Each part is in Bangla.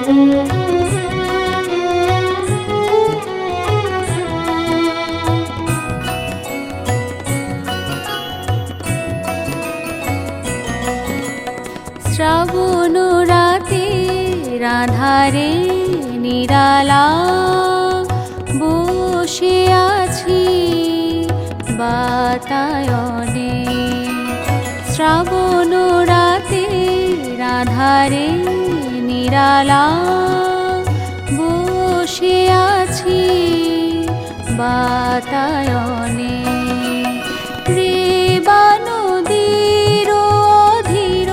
শ্রাবণ রাতের আঁধারে নিরালা বসে আছি বাতায়নে। শ্রাবণ রাতের আঁধারে নিরালা বসে আছি বাতায়নে। রেবা নদীর অধীর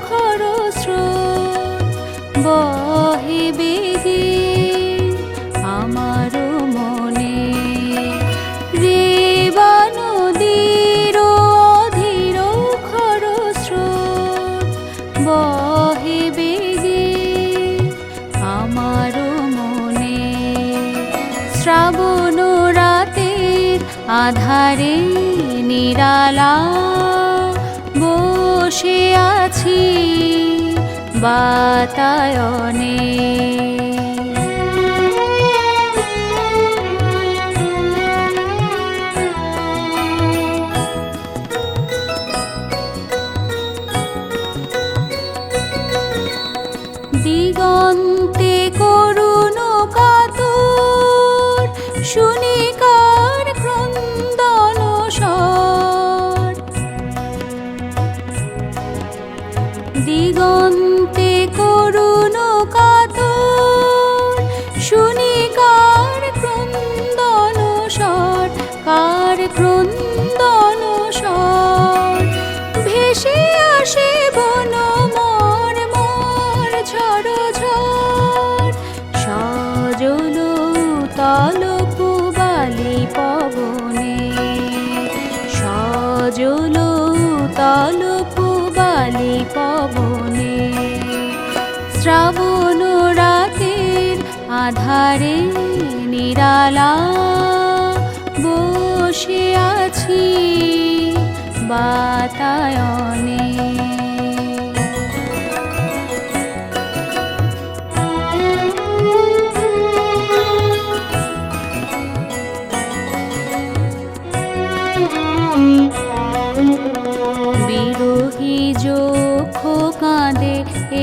খরস্রোত বহে বেগে আমার মনে। রেবা নদীর অধীর খরস্রোত বহে বেগে আমার মনে। শ্রাবণ রাতের আঁধারে নিরালা বসে আছি বাতায়নে। দিগন্তে করুণ কাতর শুনি কার ক্রন্দন স্বর। দিগন্তে করুণ কাতর শুনি কার ক্রন্দন স্বর। কার ক্রন্দন স্বর ভেসে আসে বন মর মর ঝড় ঝড়। সজল তল পুবালি পবনে। সজল তল পুবালি পবনে। শ্রাবণ রাতের আঁধারে নিরালা বসে আছি বাতায়নে। বিরহী চোখ কাঁদে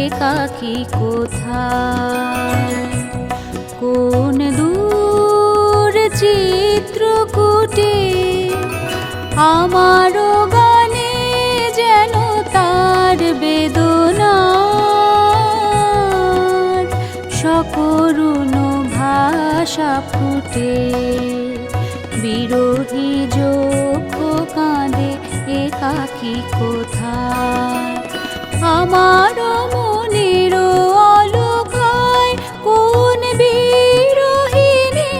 একাকী কোথায়। কোন দূর চিত্রকূটে আমারও গানে যেন তার বেদনার সকরুণ ভাষা ফুটে। বিরহী চোখ কাঁদে একাকী কোথায়। আমার মনের অলকায় কোন বিরহিণী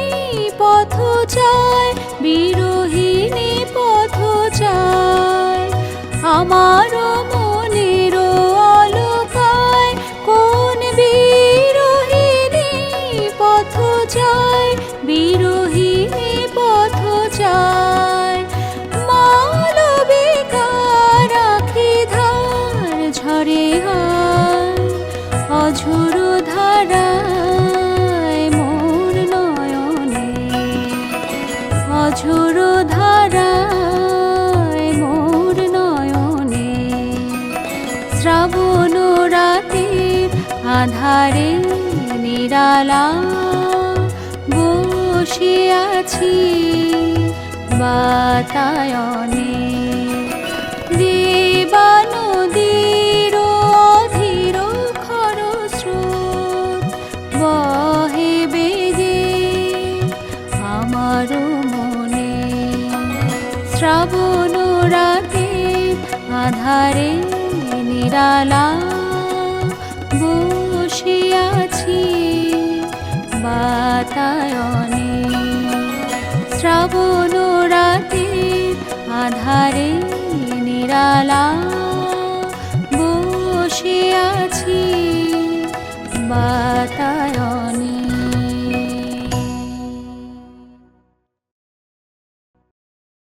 পথ চায়। বিরহিণী পথ চায়। আমার মনের অলকায় কোন বিরহিণী পথ চায়। বিরহিণী পথ চায়। মালবিকার আখি ধার ঝরে হয় অঝোর ধারায় মোর নয়নে। অঝোর ধারায় মোর নয়নে। শ্রাবণ রাতের আঁধারে নিরালা বসে আছি বাতায়নে। রেবা নদীর অধীর খরস্রোত বহে বেগে আমার মনে। শ্রাবণ রাতের আঁধারে নিরালা বসে আছি বাতায়নে। শ্রাবণ রাতের আঁধারে নিরালা বসে আছি বাতায়নে।